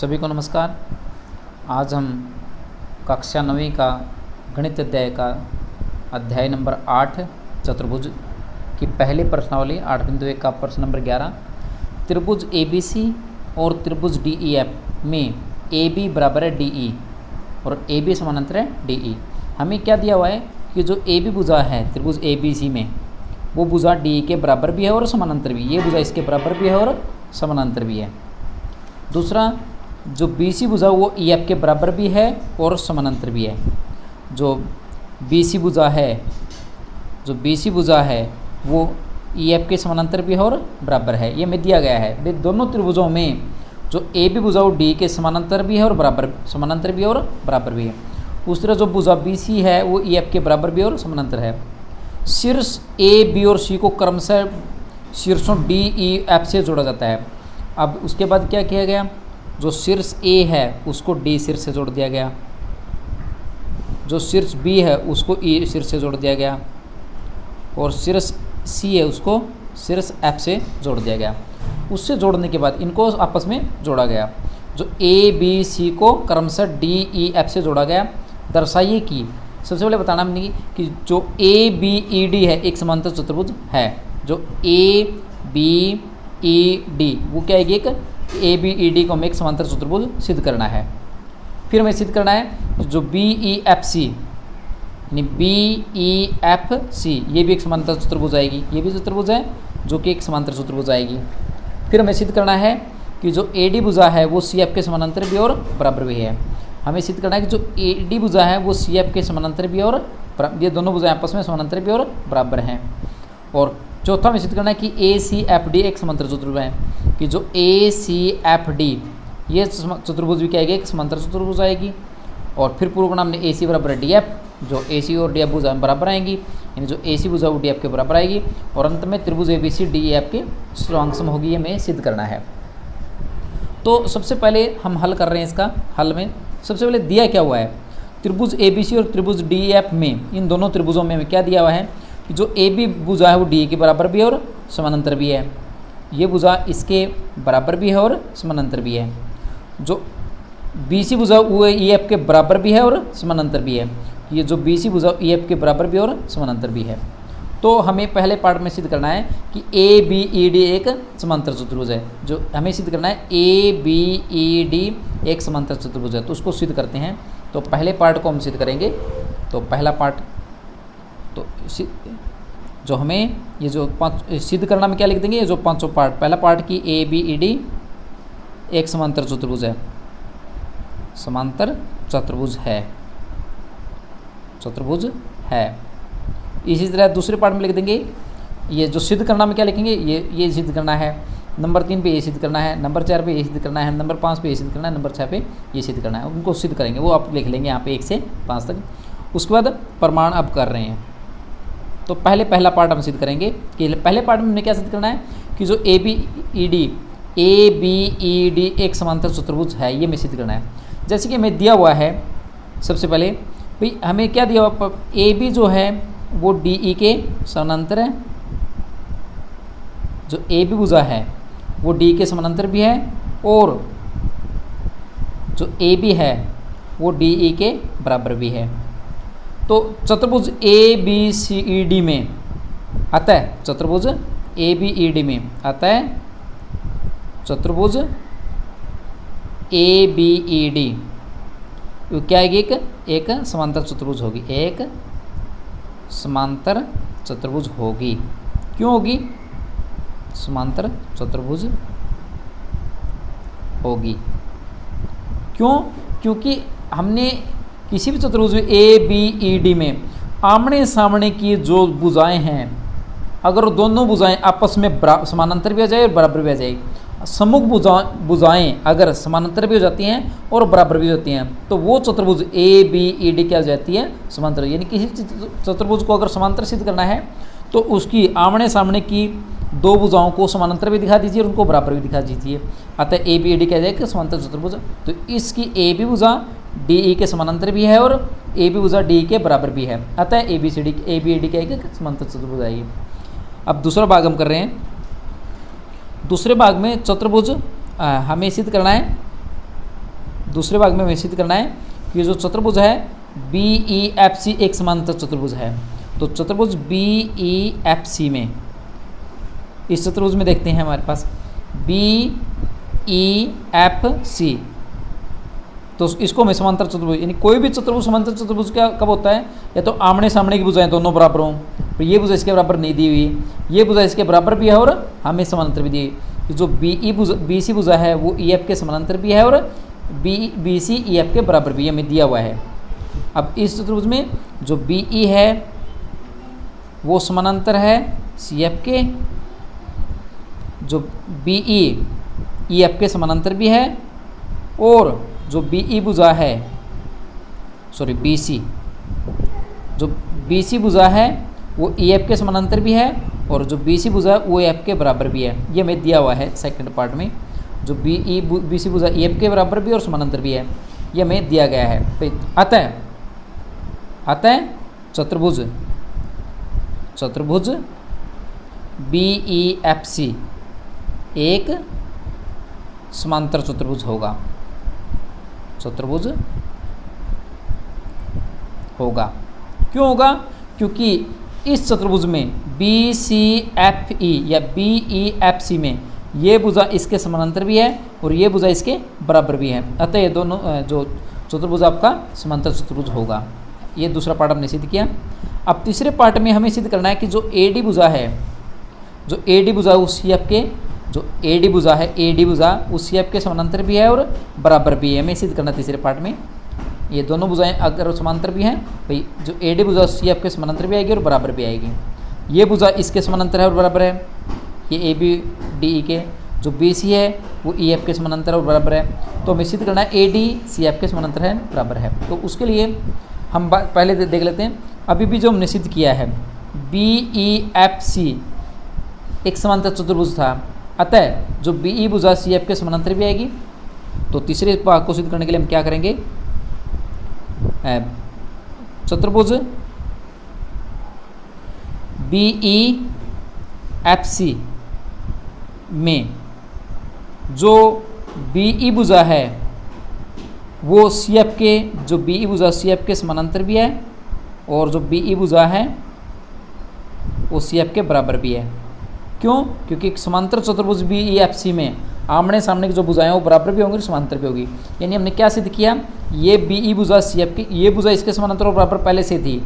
सभी को नमस्कार। आज हम कक्षा 9वीं का गणित अध्याय का अध्याय नंबर 8 चतुर्भुज की पहली प्रश्नावली 8.1 का प्रश्न नंबर 11 त्रिभुज ABC और त्रिभुज DEF में AB बराबर है DE और AB समानांतर है DE। हमें क्या दिया हुआ है कि जो AB भुजा है त्रिभुज ABC में वो भुजा DE के बराबर भी है और समानांतर भी। ये भुजा इसके बराबर भी है और समानांतर भी है। दूसरा, जो BC भुजा वो EF के बराबर भी है और समानांतर भी है। जो BC भुजा है वो EF के समानांतर भी है और बराबर है। ये में दिया गया है। वे दोनों त्रिभुजों में जो AB भुजा वो D के समानांतर भी है और समानांतर भी है और बराबर भी है। उस तरह जो भुजा BC है वो EF के बराबर भी है और समानांतर है। शीर्ष A, B और C को क्रमशः शीर्षों D, E, F से जोड़ा जाता है। अब उसके बाद क्या किया गया, जो शीर्ष A है उसको D शीर्ष से जोड़ दिया गया, जो शीर्ष B है उसको E शीर्ष से जोड़ दिया गया और शीर्ष C है उसको शीर्ष F से जोड़ दिया गया। उससे जोड़ने के बाद इनको आपस में जोड़ा गया। जो A, B, C को क्रमशः D, E, F से जोड़ा गया। दर्शाइए कि सबसे पहले बताना हमने कि जो A, B, E, D है एक समांतर चतुर्भुज है। जो A, B, E, D वो क्या है, एक A, B, E, D को हमें एक समांतर चतुर्भुज सिद्ध करना है। फिर हमें सिद्ध करना है जो B, E, F, C यानी B, E, F, C ये भी एक समांतर चतुर्भुज आएगी। ये भी चतुर्भुज है जो कि एक समांतर चतुर्भुज आएगी। फिर हमें सिद्ध करना है कि जो AD भुजा है वो CF के समानांतर भी और बराबर भी है। हमें सिद्ध करना है कि जो AD भुजा है वो CF के समानांतर भी और ये दोनों भुजाएं आपस में समानांतर भी और बराबर हैं। और चौथा हमें सिद्ध करना है कि ACFD एक समांतर चतुर्भुज है कि जो ACFD ये चतुर्भुज भी क्या आएगी, एक समांतर चतुर्भुज आएगी। और फिर पूर्व नाम ने AC बराबर DF, जो AC और DF भुजा बराबर आएंगी, यानी जो AC भुजा वो DF के बराबर आएगी। और अंत में त्रिभुज ABC DEF के स्थिरांक सम होगी। ये हमें सिद्ध करना है। तो सबसे पहले हम हल कर रहे हैं। इसका हल में सबसे पहले दिया क्या हुआ है, त्रिभुज ABC और त्रिभुज DEF में इन दोनों त्रिभुजों में क्या दिया हुआ है कि जो AB भुजा है वो DE के बराबर भी है और समानांतर भी है। ये भुजा इसके बराबर भी है और समानांतर भी है। जो BC भुजा वो EF के बराबर भी है और समानांतर भी है। ये जो BC भुजा EF के बराबर भी और समानांतर भी है। तो हमें पहले पार्ट में सिद्ध करना है कि ABED एक समांतर चतुर्भुज है। जो हमें सिद्ध करना है ABED एक समांतर चतुर्भुज है। तो उसको सिद्ध करते हैं। तो पहले पार्ट को हम सिद्ध करेंगे। तो पहला पार्ट तो जो हमें ये जो सिद्ध करना में क्या लिख देंगे, जो पांचों पार्ट, पहला पार्ट की ABED एक समांतर चतुर्भुज है, समांतर चतुर्भुज है। इसी तरह दूसरे पार्ट में लिख देंगे, ये जो सिद्ध करना में क्या लिखेंगे, ये सिद्ध करना है। नंबर 3 पे ये सिद्ध करना है, नंबर 4 पे ये सिद्ध करना है, नंबर 5 पे ये सिद्ध करना है, नंबर 6 पे ये सिद्ध करना है। उनको सिद्ध करेंगे, वो आप लिख लेंगे यहाँ पे 1 से 5 तक। उसके बाद प्रमाण अब कर रहे हैं। तो पहला पार्ट हम सिद्ध करेंगे कि पहले पार्ट में हमने क्या सिद्ध करना है कि जो ABED एक समांतर चतुर्भुज है। ये हमें सिद्ध करना है। जैसे कि हमें दिया हुआ है, सबसे पहले भाई हमें क्या दिया हुआ, AB जो है वो DE के समानांतर है। जो AB भुजा है वो DE के समानांतर भी है और जो AB है वो DE के बराबर भी है। तो चतुर्भुज ABCED में अतः चतुर्भुज ABED में अतः चतुर्भुज ABED क्या आएगी, एक समांतर चतुर्भुज होगी। एक समांतर चतुर्भुज होगी। क्यों होगी, समांतर चतुर्भुज होगी। क्यों, क्योंकि हमने किसी भी चतुर्भुज ABED में आमने सामने की जो भुजाएं हैं, अगर दोनों भुजाएं आपस में समानांतर भी आ जाए और बराबर भी आ जाए, सम्मुख भुजाएं अगर समानांतर भी हो जाती हैं और बराबर भी होती हैं, तो वो चतुर्भुज ABED क्या हो जाती है, समांतर। यानी किसी चतुर्भुज को अगर समांतर सिद्ध करना है तो उसकी आमने सामने की दो भुजाओं को समानांतर भी दिखा दीजिए और उनको बराबर भी दिखा दीजिए। अतः ABED क्या जाएगा, समांतर चतुर्भुज। तो इसकी AB भुजा DE के समानांतर भी है और AB भुजा DE के बराबर भी है। अतः ABED क्या है, समांतर चतुर्भुज आएगी। अब दूसरा भाग हम कर रहे हैं। दूसरे भाग में चतुर्भुज हमें सिद्ध करना है दूसरे भाग में हमें सिद्ध करना है कि जो चतुर्भुज है BEFC एक समांतर चतुर्भुज है। तो चतुर्भुज BEFC में, इस चतुर्भुज में देखते हैं हमारे पास BEFC, तो इसको हमें समांतर चतुर्भुज, यानी कोई भी चतुर्भुज समांतर चतुर्भुज क्या कब होता है, या तो आमने सामने की भुजाएं दोनों बराबर हों, तो ये भुजा इसके बराबर नहीं दी हुई, ये भुजा इसके बराबर भी है और हमें समांतर भी दी हुई। जो BC भुजा है वो EF के समांतर भी है और BC EF के बराबर भी हमें दिया हुआ है। अब इस चतुर्भुज में जो BE है वो समानांतर है CF के, जो BE EF के समानांतर भी है, और जो BE भुजा है, सॉरी BC, जो BC भुजा है वो EF के समानांतर भी है, और जो BC भुजा है वो EF के बराबर भी है। ये हमें दिया हुआ है सेकंड पार्ट में, जो BC भुजा EF के बराबर भी और समानांतर भी है, ये हमें दिया गया है। अतः चतुर्भुज BEFC एक समांतर चतुर्भुज होगा, चतुर्भुज होगा। क्यों होगा? क्योंकि इस चतुर्भुज में BCFE या BEFC में ये भुजा इसके समानांतर भी है और ये भुजा इसके बराबर भी है, अतः ये दोनों जो चतुर्भुज आपका समांतर चतुर्भुज होगा। ये दूसरा पार्ट हमने सिद्ध किया। अब तीसरे पार्ट में हमें सिद्ध करना है कि जो AD भुजा है, जो AD भुजा उस CF के, जो AD भुजा है, AD भुजा उस CF के समानांतर भी है और बराबर भी है, हमें सिद्ध करना तीसरे पार्ट में। ये दोनों भुजाएं अगर समांतर भी हैं भाई, जो AD भुजा CF के समानांतर भी आएगी और बराबर भी आएगी। ये भुजा इसके समानांतर है और बराबर है, ये ABDE के। जो BC है वो EF के समानांतर और बराबर है। तो हमें सिद्ध करना है AD CF के समानांतर है, बराबर है। तो उसके लिए हम पहले देख लेते हैं। अभी भी जो हमने सिद्ध किया है BEFC एक समांतर चतुर्भुज था, अतः जो BE भुजा CF के समानांतर भी आएगी। तो तीसरे भाग को सिद्ध करने के लिए हम क्या करेंगे, चतुर्भुज BEFC में जो BE भुजा है वो CF के, जो BE भुजा CF के समानांतर भी है और जो BE भुजा है वो CF के बराबर भी है। क्यों? क्योंकि समांतर चतुर्भुज BEFC में आमने सामने की जो भुजाएं वो बराबर भी होंगी और समांतर भी होगी। यानी हमने क्या सिद्ध किया, ये BE भुजा CF की, ये भुजा इसके समांतर और बराबर पहले से थी,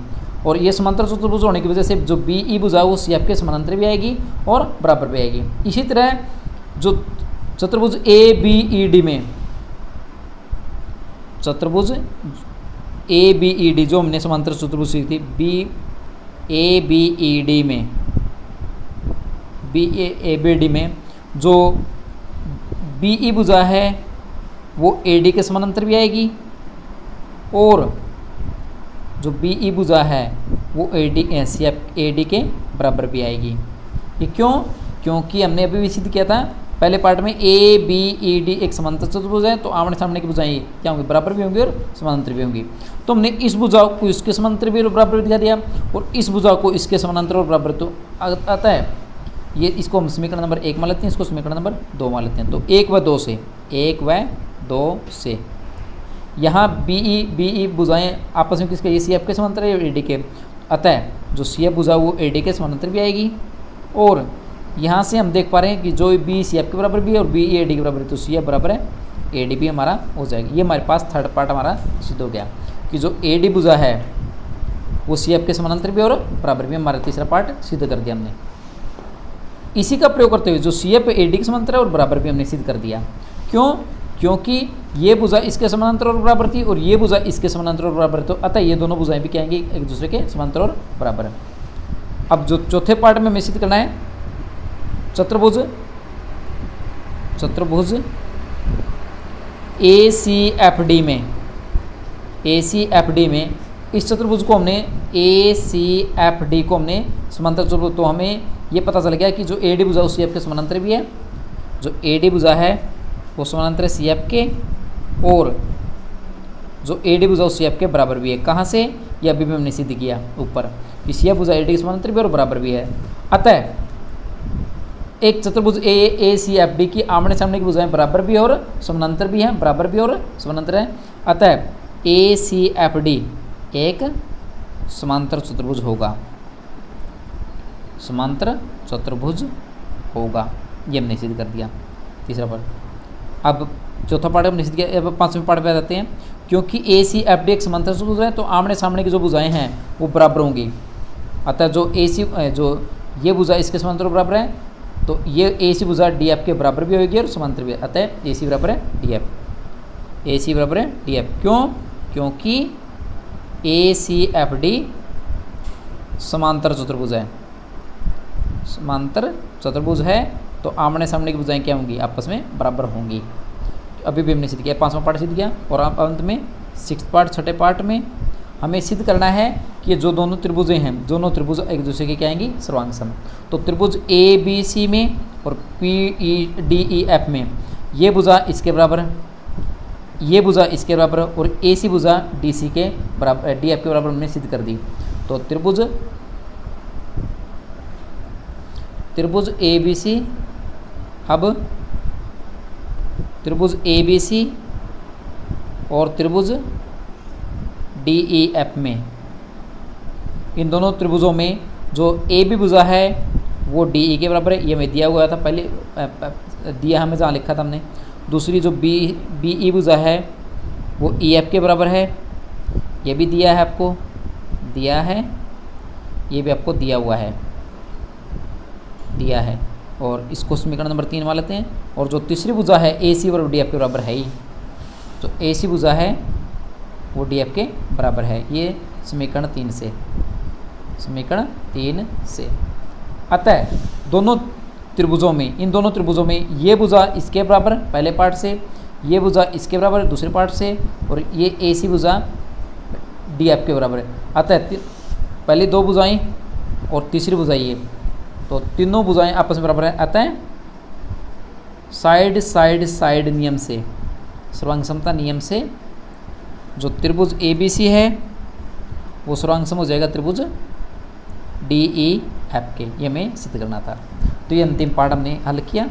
और ये समांतर चतुर्भुज होने की वजह से जो BE भुजा वो CF के समांतर भी आएगी और बराबर भी आएगी। इसी तरह जो चतुर्भुज ABED में, चतुर्भुज ABED जो हमने समांतर चतुर्भुज सीखी थी ABED में, ABED में जो BE भुजा है वो AD के समानांतर भी आएगी और जो BE भुजा है वो AD के बराबर भी आएगी। ये क्यों? क्योंकि हमने अभी भी सिद्ध किया था पहले पार्ट में ABED एक समांतर चतुर्भुज है, तो आमने सामने की भुजाएं क्या होंगी, बराबर भी होंगी और समानांतर भी होंगी। तो हमने इस भुजा को इसके समानांतर भी और बराबर दिखा दिया और इस भुजा को इसके समानांतर और बराबर। तो आता है ये, इसको हम समीकरण नंबर 1 मान लेते हैं, इसको समीकरण नंबर 2 मान लेते हैं। तो 1 व 2 से यहाँ BE भुजाएं आपस में किसके, ये CF के समांतर है AD के, अतः जो CF भुजा वो AD के समांतर भी आएगी। और यहाँ से हम देख पा रहे हैं कि जो B CF के बराबर भी है और BE AD के बराबर है, तो CF बराबर है AD भी हमारा हो जाएगा। ये हमारे पास थर्ड पार्ट हमारा सिद्ध हो गया कि जो AD भुजा है वो CF के समांतर भी और बराबर भी, हमारा तीसरा पार्ट सिद्ध कर दिया हमने। इसी का प्रयोग करते हुए जो CF AD के समांतर है और बराबर भी हमने सिद्ध कर दिया। क्यों? क्योंकि ये भुजा इसके समानांतर और बराबर थी और ये भुजा इसके समानांतर और बराबर है, तो अतः ये दोनों भुजाएं भी क्या आएंगी, एक दूसरे के समांतर और बराबर है। अब जो चौथे पार्ट में हमें सिद्ध करना है चतुर्भुज ACFD में इस चतुर्भुज को हमने ACFD को हमने समांतर चतुर्भुज, तो हमें ये पता चल गया कि जो AD भुजा उस CF के समानांतर भी है, जो AD भुजा है वो समानांतर है CF के और जो AD भुजा उस CF के बराबर भी है। कहाँ से? ये अभी भी हमने सिद्ध किया ऊपर कि CF भुजा AD के समानांतर भी और बराबर भी है। अतः एक चतुर्भुज ए सी एफ डी की आमने सामने की भुजाएं बराबर भी और समानांतर भी हैं, बराबर भी और समानांतर है। अतः ए सी एफ डी एक समांतर चतुर्भुज होगा, समांतर चतुर्भुज होगा। ये हमने सिद्ध कर दिया तीसरा पार्ट। अब चौथा पार्ट हमने सिद्ध किया। अब पांचवें पार्ट पे आ जाते हैं। क्योंकि ए सी एफ डी एक समांतर चतुर्भुज है तो आमने सामने की जो भुजाएं हैं वो बराबर होंगी। अतः जो ए सी जो ये भुजा इसके समांतर बराबर है तो ये ए सी भुजा डी एफ के बराबर भी होगी और समांतर भी है। अतः ए सी बराबर है डी एफ, ए सी बराबर है डी एफ। क्यों? क्योंकि ए सी एफ डी समांतर चतुर्भुज है, समांतर चतुर्भुज है तो आमने सामने की भुजाएं क्या होंगी? आपस में बराबर होंगी। अभी भी हमने सिद्ध किया, पांचवा पार्ट सिद्ध किया। और अब अंत में सिक्स्थ पार्ट, छठे पार्ट में हमें सिद्ध करना है कि जो दोनों त्रिभुजें हैं, दोनों त्रिभुज एक दूसरे के क्या आएंगी? सर्वांग सम। तो त्रिभुज ए बी सी में और P E D E F में ये भुजा इसके बराबर, ये भुजा इसके बराबर और ए सी भुजा डी सी के बराबर, डी एफ के बराबर हमने सिद्ध कर दी। तो त्रिभुज ए बी सी, अब त्रिभुज ए बी सी और त्रिभुज डी ई एफ में, इन दोनों त्रिभुजों में जो ए बी भुजा है वो डी ई के बराबर है, ये हमें दिया हुआ था पहले, दिया हमें जहाँ लिखा था हमने। दूसरी जो बी ई भुजा है वो ई एफ के बराबर है, ये भी दिया है आपको, दिया है, ये भी आपको दिया हुआ है, दिया है। और इसको समीकरण नंबर 3 मान लेते हैं। और जो तीसरी भुजा है ए सी और डी एफ के बराबर है ही, जो ए सी भुजा है वो डी एफ के बराबर है, ये समीकरण 3 से, समीकरण 3 से। अतः दोनों त्रिभुजों में, इन दोनों त्रिभुजों में ये भुजा इसके बराबर पहले पार्ट से, ये भुजा इसके बराबर दूसरे पार्ट से, और ये ए सी भुजा डी एफ के बराबर है। अतः पहली दो भुजाएं और तीसरी भुजा ये, तो तीनों भुजाएं आपस में बराबर है। अतः साइड साइड साइड नियम से, सर्वांग समता नियम से जो त्रिभुज ए बी सी है वो सर्वांग सम हो जाएगा त्रिभुज डी ई एफ के। ये हमें सिद्ध करना था। तो ये अंतिम पार्ट हमने हल किया।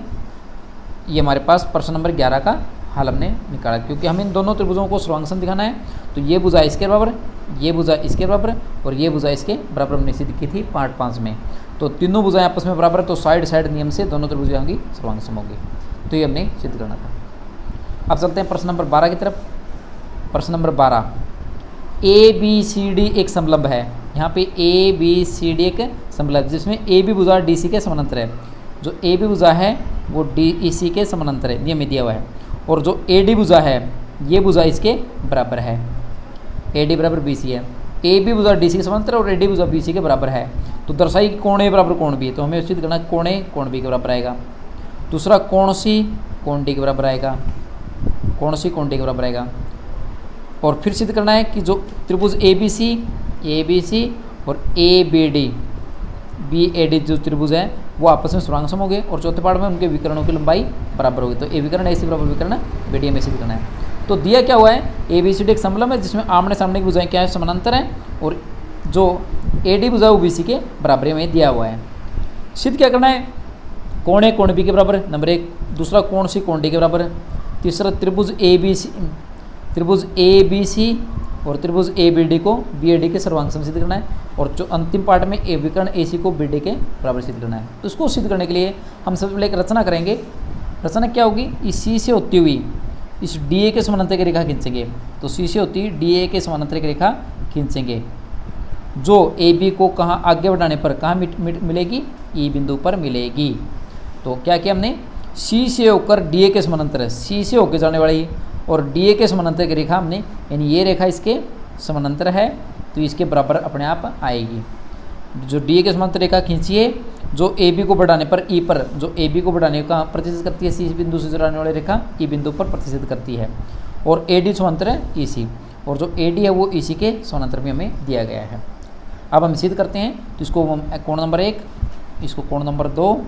ये हमारे पास प्रश्न नंबर 11 का हल हमने निकाला। क्योंकि हमें इन दोनों त्रिभुजों को सर्वांग सम दिखाना है तो ये भुजा इसके बराबर, ये भुजा इसके बराबर और ये भुजा इसके बराबर हमने सिद्ध की थी पार्ट 5 में। तो तीनों भुजाएं आपस में बराबर है तो साइड साइड नियम से दोनों त्रिभुजाएं होंगी सर्वांग सम होगी। तो ये हमने सिद्ध करना था। अब चलते हैं प्रश्न नंबर 12 की तरफ। प्रश्न number 12, A B C D एक समलंब है। यहाँ पे ए बी सी डी एक समलंब जिसमें ए बी भुजा डी सी के समानांतर है। जो ए बी भुजा है वो डी ई सी के समानांतर है, ये हमें दिया हुआ है। और जो ए डी भुजा है ये भुजा इसके बराबर है, ए डी बराबर बी सी है। ए बी भुजा डी सी के समानांतर और ए डी भुजा बी सी के बराबर है। तो दर्शाई कि कोण ए बराबर कोण बी है, तो हमें सिद्ध करना है कोण ए कोण बी के बराबर आएगा। दूसरा कोण सी कोण डी के बराबर आएगा, कोण सी कोण डी के बराबर आएगा। और फिर सिद्ध करना है कि जो त्रिभुज ए बी सी और ए बी डी जो त्रिभुज है वो आपस में सर्वांग सम हो गए। और चौथे पार्ट में उनके विकर्णों की लंबाई बराबर होगी। तो ए विकर्ण ए सी बराबर विकर्ण बी डी में सिद्ध करना है। तो दिया क्या हुआ है, ए बी सी डी एक समलंब है जिसमें आमने सामने की भुजाएं क्या है? समानांतर है। और जो ए डी भुजा वो बी सी के बराबर में दिया हुआ है। सिद्ध क्या करना है? कोण ए कोण बी के बराबर है नंबर 1। दूसरा कोण सी कोण डी के बराबर है। तीसरा त्रिभुज ए बी सी और त्रिभुज ए बी डी को बी ए डी के सर्वांग सम सिद्ध करना है। और जो अंतिम पार्ट में ए विकर्ण ए सी को बी डी के बराबर सिद्ध करना है। तो उसको सिद्ध करने के लिए हम सबसे पहले एक रचना करेंगे। रचना क्या होगी? इस सी से होती हुई इस डी ए के समानांतर की रेखा खींचेंगे। तो सी से होती डी ए के समानांतर की रेखा खींचेंगे जो ए बी को कहाँ आगे बढ़ाने पर कहाँ मिलेगी? ई बिंदु पर मिलेगी। तो क्या किया हमने? सी से होकर डी ए के समानांतर है, सी से होकर जाने वाली और डी ए के समानांतर की रेखा हमने, यानी ये रेखा इसके समानांतर है तो इसके बराबर अपने आप आएगी। जो डी ए के समानांतर रेखा खींचिए जो ए बी को बढ़ाने पर ई पर, जो ए बी को बढ़ाने का प्रतिशत करती है सी बिंदु से जुड़ाने वाली रेखा ई बिंदु पर प्रतिशत करती है। और ए डी समांतर है ई सी, और जो ए डी है वो ई सी के समांतर में हमें दिया गया है। अब हम सिद्ध करते हैं। तो इसको हम कोण नंबर 1, इसको कोण नंबर 2,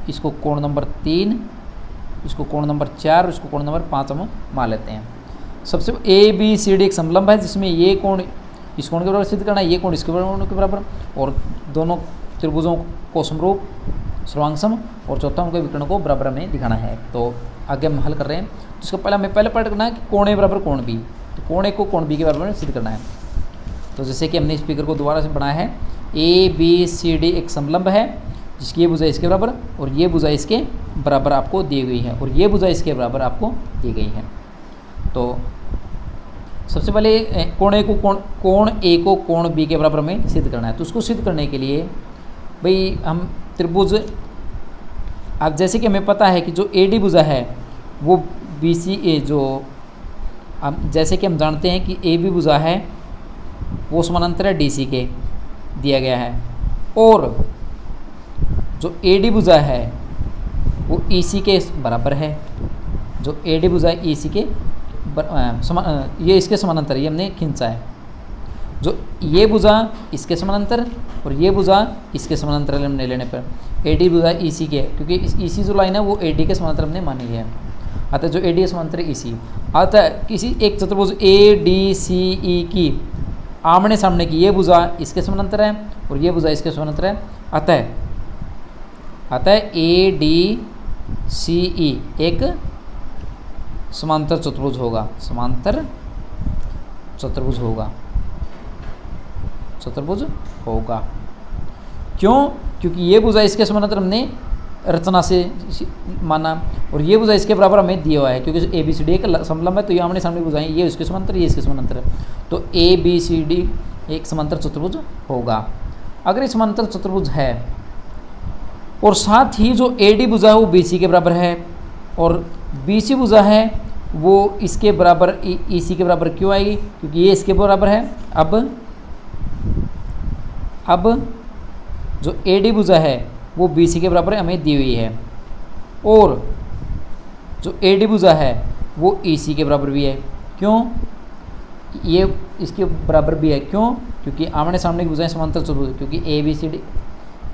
इसको कोण नंबर 3, इसको कोण नंबर 4 और इसको कोण नंबर 5 हम मान लेते हैं। सबसे ए बी सी डी एक समलंब है जिसमें ये कोण इस कोण के बराबर सिद्ध करना है, ये कोण इसके कोण के बराबर, और दोनों त्रिभुजों को समरूप सर्वांग सम, और चौथा हमको विकर्ण को बराबर हमें दिखाना है। तो आगे हम हल कर रहे हैं। तो इसको पहले हमें पहले पार्ट करना है कि कोण ए बराबर कोण बी, तो कोण ए को कोण बी के बराबर सिद्ध करना है। तो जैसे कि हमने इस फिगर को दोबारा से बनाया है, ए बी सी डी एक समलंब है जिसकी ये भुजाएं इसके बराबर और ये भुजाएं इसके बराबर आपको दी गई है और ये भुजाएं इसके बराबर आपको दी गई है। तो सबसे पहले कोण ए को कोण बी के बराबर हमें सिद्ध करना है। तो उसको सिद्ध करने के लिए भाई हम त्रिभुज, अब जैसे कि हमें पता है कि जो ए डी भुजा है वो बी सी ए, जो अब जैसे कि हम जानते हैं कि ए बी भुजा है वो समानांतर है डी सी के, दिया गया है, और जो ए डी भुजा है वो ई सी के बराबर है। जो ए डी भुजा ई सी के ये इसके समानांतर, ये हमने खींचा है। जो ये भुजा इसके समानांतर और ये भुजा इसके समानांतर हमने लेने पर ए डी भुजा ई सी के, क्योंकि ई सी जो लाइन है वो ए डी के समानांतर हमने मानी है। अतः जो ए डी समानांतर ई सी, अतः किसी एक चतुर्भुज ए डी सी ई की आमने सामने की ये भुजा इसके समानांतर है और ये भुजा इसके समानांतर है। अतः ए डी सी ई एक समांतर चतुर्भुज होगा, समांतर चतुर्भुज होगा। क्यों? क्योंकि ये भुजा इसके समानांतर हमने रचना से माना और ये भुजा इसके बराबर हमें दिया हुआ है, क्योंकि ए बी सी डी एक समलंब है, तो ये आमने सामने भुजाएं, ये इसके समांतर ये इसके समांतर है, तो ए बी सी डी एक समांतर चतुर्भुज होगा। अगर ये समांतर चतुर्भुज है और साथ ही जो ए डी भुजा है वो बी सी के बराबर है और बी सी भुजा है वो इसके बराबर ई सी के बराबर क्यों आएगी? क्योंकि ये इसके बराबर है। अब जो ए डी भुजा है वो बी सी के बराबर हमें दी हुई है और जो ए डी भुजा है वो ई सी के बराबर भी है। क्यों? ये इसके बराबर भी है। क्यों? क्योंकि आमने सामने की भुजाएं समांतर चतुर्भुज, क्योंकि A B C D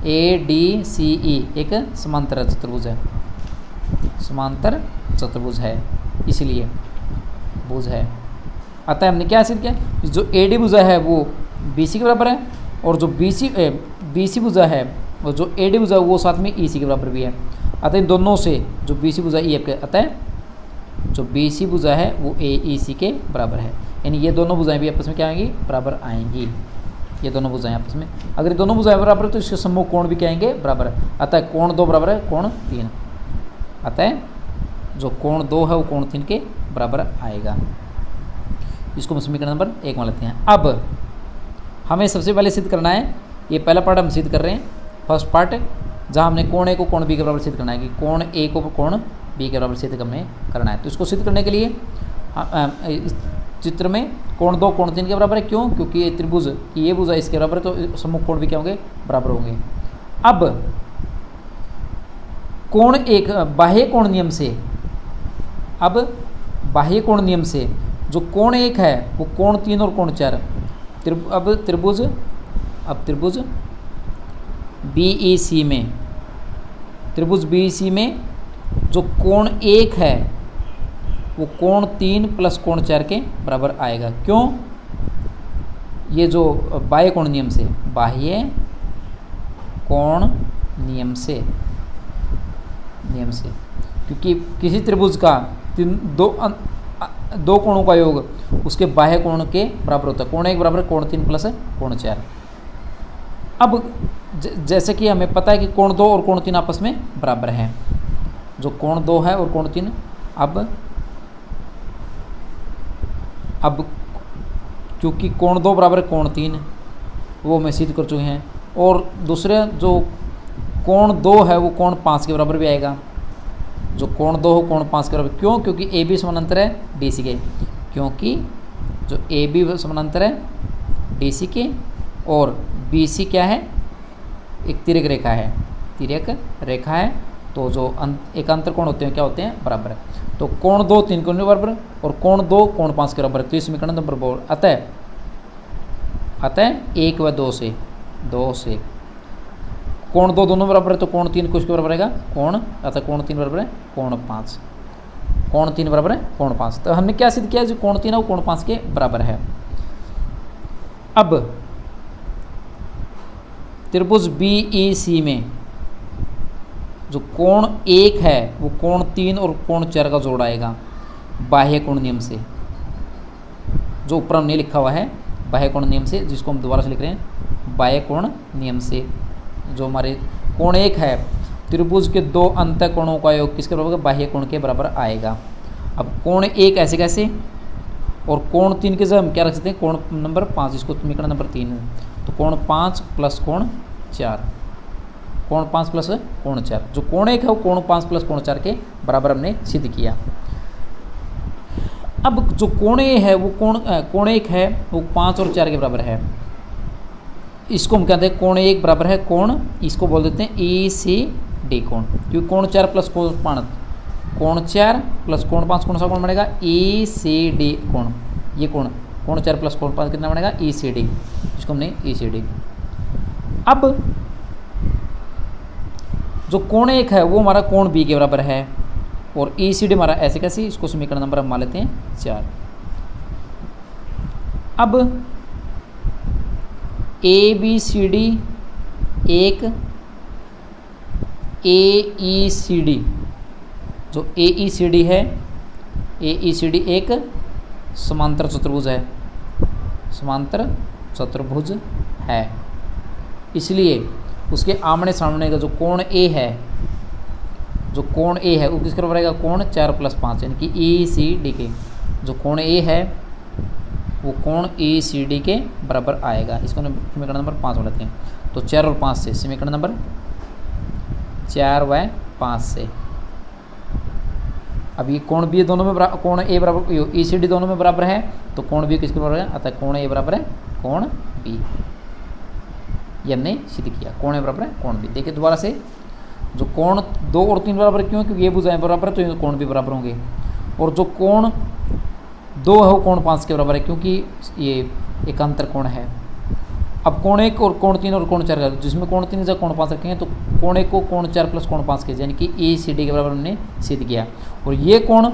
A D C E एक समांतर चतुर्भुज है, समांतर चतुर्भुज है, इसलिए भुज है। अतः हमने क्या सिद्ध किया? जो ए डी भुजा है वो बी सी के बराबर है और जो बी सी भुजा है और जो ए डी भुजा है वो साथ में ई सी के बराबर भी है। अतः इन दोनों से जो बी सी भुजा ई एफ के, अतः जो बी सी भुजा है वो ए ई सी के बराबर है, यानी ये दोनों भुजाएं भी आपस में क्या आएंगी? बराबर आएंगी। ये दोनों भुजाएं आपस में, अगर ये दोनों भुजाएं बराबर है तो इसके सम्मुख कोण भी क्या आएंगे? बराबर है। अतः कोण 2 बराबर है कोण 3, अतः जो कोण 2 है वो कोण 3 के बराबर आएगा। इसको हम समीकरण नंबर 1 मान लेते हैं। अब हमें सबसे पहले सिद्ध करना है, ये पहला पार्ट हम सिद्ध कर रहे हैं, फर्स्ट पार्ट, जहाँ हमने कोण ए को कोण बी के बराबर सिद्ध करना है कि कोण ए को कोण बी के बराबर सिद्ध हमें करना है। तो इसको सिद्ध करने के लिए इस चित्र में कोण 2 कोण 3 के बराबर है। क्यों? क्योंकि ये त्रिभुज की ये भुजा इसके बराबर है, तो सम्मुख कोण भी क्या होंगे? बराबर होंगे। अब कोण एक बाह्य कोण नियम से, अब बाह्य कोण नियम से जो कोण 1 है वो कोण 3 और कोण 4, अब त्रिभुज बी ई सी में, त्रिभुज बी सी में जो कोण 1 है वो कोण 3 प्लस कोण 4 के बराबर आएगा। क्यों? ये जो बाह्य कोण नियम से, बाह्य कोण नियम से, क्योंकि किसी त्रिभुज का दो कोणों का योग उसके बाह्य कोण के बराबर होता है। कोण 1 बराबर कोण 3 प्लस कोण 4। अब जैसे कि हमें पता है कि कोण 2 और कोण 3 आपस में बराबर हैं, जो कोण 2 है और कोण 3, अब क्योंकि कोण 2 बराबर कोण 3 वो मैं सिद्ध कर चुके हैं, और दूसरे जो कोण 2 है वो कोण 5 के बराबर भी आएगा। जो कोण 2 हो कोण 5 के बराबर। क्यों? क्योंकि ए बी समानांतर है डी सी के, क्योंकि जो ए बी समानांतर है डी सी के और बी सी क्या है? एक तिर्यक रेखा है, तिर्यक रेखा है, तो जो एकांतर कोण होते हैं क्या होते हैं? बराबर है। तो कोण 2 3 कोण के बराबर और कोण 2 कोण 5 के बराबर है, तो इस समीकरण नंबर 4। अतः 1 व 2 से कोण 2 दोनों बराबर है, तो कोण 3 किसके बराबर रहेगा? कोण, अतः कोण 3 बराबर है कोण 5, कोण 3 बराबर है कोण 5। तो हमने क्या सिद्ध किया? जो कोण 3 है वो कोण 5 के बराबर है। अब त्रिभुज बी ई सी में जो कोण 1 है वो कोण 3 और कोण 4 का जोड़ आएगा बाह्य कोण नियम से, जो ऊपर हमने लिखा हुआ है बाह्य कोण नियम से, जिसको हम दोबारा से लिख रहे हैं बाह्य कोण नियम से। जो हमारे कोण 1 है, त्रिभुज के 2 अंतःकोणों का योग किसके बराबर? बाह्य कोण के बराबर आएगा। अब कोण 1 ऐसे कैसे, और कोण 3 के जगह हम क्या रख सकते हैं? कोण नंबर 5, इसको समीकरण नंबर 3 है। तो कोण 5 प्लस कोण 4, कोण 5 प्लस कोण 4, जो कोण 1 है वो कोण 5 प्लस कोण 4 के बराबर हमने सिद्ध किया। अब जो कोण ए है वो कोण 1 है वो 5 और 4 के बराबर है। इसको हम कहते हैं कोण 1 बराबर है कोण, इसको बोल देते हैं ए सी डी कोण, क्योंकि कोण 4 प्लस कोण 5, कोण 4 प्लस कोण 5 कौन सा कोण बनेगा? ए सी डी कोण। ये कोण 4 प्लस कोण 5 कितना बनेगा? ए सी डी, इसको हमने ए सी डी। अब जो कोण 1 है वो हमारा कोण बी के बराबर है, और ए सी डी हमारा ऐसे कैसे, इसको समीकरण नंबर हम मान लेते हैं 4। अब ए बी सी डी एक ए ई सी डी, जो ए ई सी डी है, ए ई सी डी एक समांतर चतुर्भुज है, समांतर चतुर्भुज है। इसलिए उसके आमने सामने का जो कोण ए है, जो कोण ए है वो किसके बराबर आएगा? कोण 4 प्लस 5, यानी कि ए सी डी के। जो कोण ए है वो कोण ए सी डी के बराबर आएगा। इसको समीकरण नंबर 5 में लेते हैं। तो 4 और 5 से, समीकरण नंबर 4 व 5 से। अब ये कोण बी दोनों में बराबर, कोण ए बराबर ए सी डी दोनों में बराबर है, तो कोण बी किसके बराबर है? अतः कोण ए बराबर है कोण बी। ये हमने सिद्ध किया, कोण ए बराबर है कोण बी। देखिए दोबारा से, जो कोण 2 और 3 बराबर क्यों? क्योंकि ये भुजाएं बराबर है तो ये कोण भी बराबर होंगे। और जो कोण 2 है वो कोण 5 के बराबर है, क्योंकि ये एकांतर कोण है। अब कोण 1 और कोण 3 और कोण 4 का, जिसमें कोण 3 से कोण 5 रखेंगे तो कोण 1 को कोण 4 प्लस कोण 5 के, यानी कि ए सी डी के बराबर हमने सिद्ध किया। और ये कोण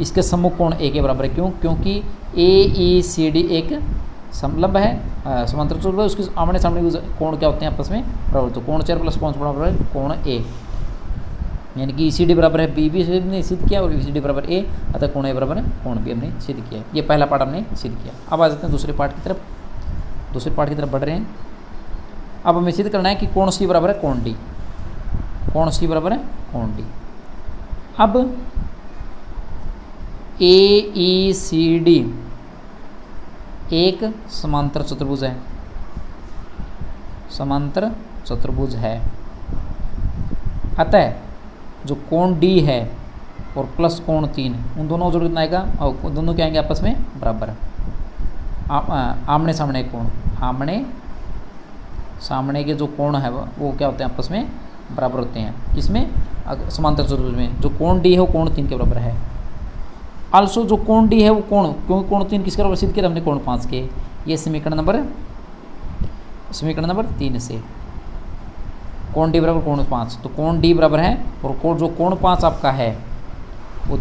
इसके सम्मुख कोण ए के बराबर है, क्यों? क्योंकि ए ई सी डी एक समलंब है, समांतर चतुर्भुज है, उसके आमने सामने कोण क्या होते हैं आपस में? बराबर। तो कोण 4 प्लस कोण बराबर है कोण ए, यानी कि ई सी डी बराबर है बी, भी हमने सिद्ध किया, और ई सी डी बराबर ए, अतः कोण ए बराबर है कोण बी हमने सिद्ध किया। ये पहला पार्ट हमने सिद्ध किया। अब आ जाते हैं दूसरे पार्ट की तरफ, दूसरे पार्ट की तरफ बढ़ रहे हैं। अब हमें सिद्ध करना है कि कोण सी बराबर है कोण डी, कोण सी बराबर है कोण डी। अब ए ई सी डी एक समांतर चतुर्भुज है, समांतर चतुर्भुज है। अतः जो कोण डी है और प्लस कोण 3, उन दोनों का जोड़ कितना आएगा? और दोनों क्या आएंगे आपस में? बराबर। आमने सामने कोण, आमने सामने के जो कोण है वो क्या होते हैं? आपस में बराबर होते हैं। किसमें? समांतर चतुर्भुज में। जो कोण डी है वो कोण 3 के बराबर है। आल्सो जो कोण डी है वो कोण, क्योंकि कोण 3 किसके बराबर सिद्ध किया? हमने कोण 5 के। ये समीकरण नंबर 3 से कोण डी बराबर कोण 5, तो कोण डी बराबर है, और जो कोण 5 आपका है वो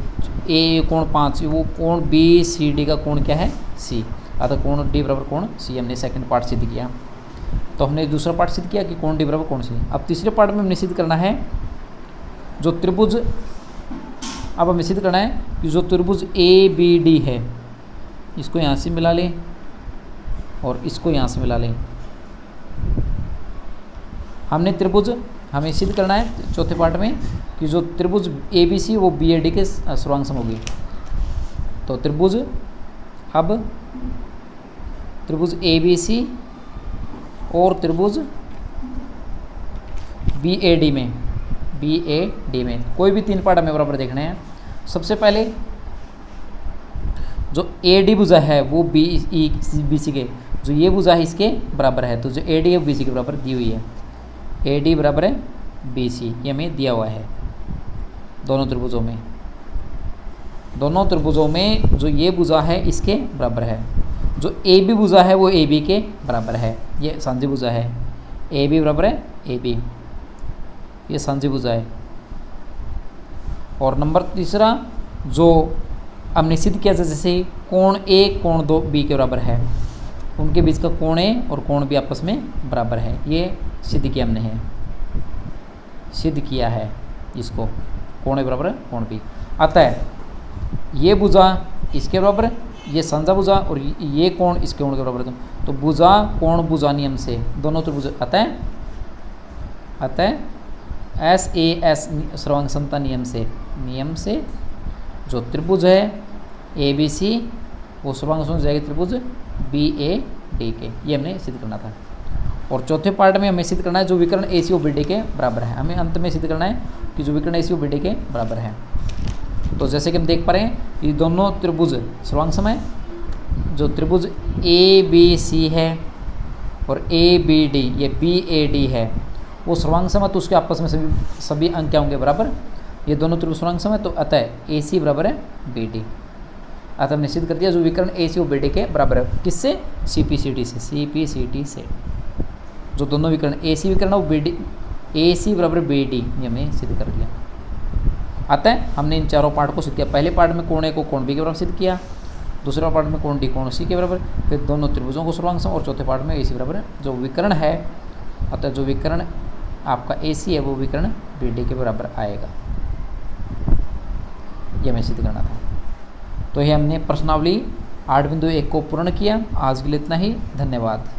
ए कोण 5, वो कोण बी सी डी का कोण क्या है? सी। अतः कोण डी बराबर कोण सी हमने सेकंड पार्ट सिद्ध किया। तो हमने दूसरा पार्ट सिद्ध किया कि कोण डी बराबर कोण सी। अब तीसरे पार्ट में हमने सिद्ध करना है जो त्रिभुज, अब हमें सिद्ध करना है कि जो त्रिभुज ए बी डी है, इसको यहाँ से मिला लें और इसको यहाँ से मिला लें। हमने त्रिभुज, हमें सिद्ध करना है चौथे पार्ट में कि जो त्रिभुज ए बी सी वो बी ए डी के सर्वांग सम होगी। तो त्रिभुज, अब त्रिभुज ए बी सी और त्रिभुज बी ए डी में, बी ए डी में कोई भी 3 पार्ट हमें बराबर देखने हैं। सबसे पहले जो ए डी भुजा है वो बी ई बी सी के, जो ये भुजा है इसके बराबर है, तो जो ए डी है वो बी सी के बराबर दी हुई है। ए डी बराबर है बी सी, ये हमें दिया हुआ है दोनों त्रिभुजों में। दोनों त्रिभुजों में जो ये भुजा है इसके बराबर है, जो ए बी भुजा है वो ए बी के बराबर है। ये सांझी भुजा है, ए बी बराबर है ए बी, ये सांझी भुजा है। और नंबर तीसरा जो हमने सिद्ध किया जैसे कोण ए कोण 2 बी के बराबर है, उनके बीच का कोण ए और कोण बी आपस में बराबर है, ये सिद्ध किया हमने है, सिद्ध किया है। इसको, कोण ए बराबर कोण बी। अतः ये भुजा इसके बराबर है, ये साझा भुजा और ये कोण इसके कोण के बराबर है। तो भुजा कोण भुजा नियम से दोनों त्रिभुज, अतः एस ए एस सर्वांग समता नियम से जो त्रिभुज है ए बी सी वो सर्वांग समता जाएगा त्रिभुज बी ए डी के। ये हमने सिद्ध करना था। और चौथे पार्ट में हमें सिद्ध करना है जो विकर्ण ए सी ओ बी डी के बराबर है। हमें अंत में सिद्ध करना है कि जो विकर्ण ए सी ओ बी डी के बराबर है। तो जैसे कि हम देख पा रहे हैं ये दोनों त्रिभुज सर्वांग सम है। जो त्रिभुज ए बी सी है और ए बी डी, ये बी ए डी है, वो सर्वांग सम है तो उसके आपस में सभी अंक क्या होंगे बराबर। ये दोनों त्रिभुज सर्वांग सम है तो अतः ए सी बराबर है बी डी। अतः हमने सिद्ध कर दिया जो विकर्ण ए सी ओ बी डी के बराबर है। किससे? सी पी सी टी से, सी पी सी टी से। जो दोनों विकर्ण ए सी विकर्ण है वो बी डी, ए सी बराबर बी डी, ये हमने सिद्ध कर दिया। अतः हमने इन चारों पार्ट को सिद्ध किया। पहले पार्ट में कोण ए को कोण बी के बराबर सिद्ध किया, दूसरा पार्ट में कोण डी कोण सी के बराबर, फिर दोनों त्रिभुजों को सर्वांग सम, और चौथे पार्ट में ए सी बराबर जो विकर्ण है। अतः जो विकर्ण आपका ए सी है वो विकर्ण बी डी के बराबर आएगा। ये हमें सिद्ध करना था। तो ये हमने प्रश्नावली 8.1 को पूर्ण किया। आज के लिए इतना ही। धन्यवाद।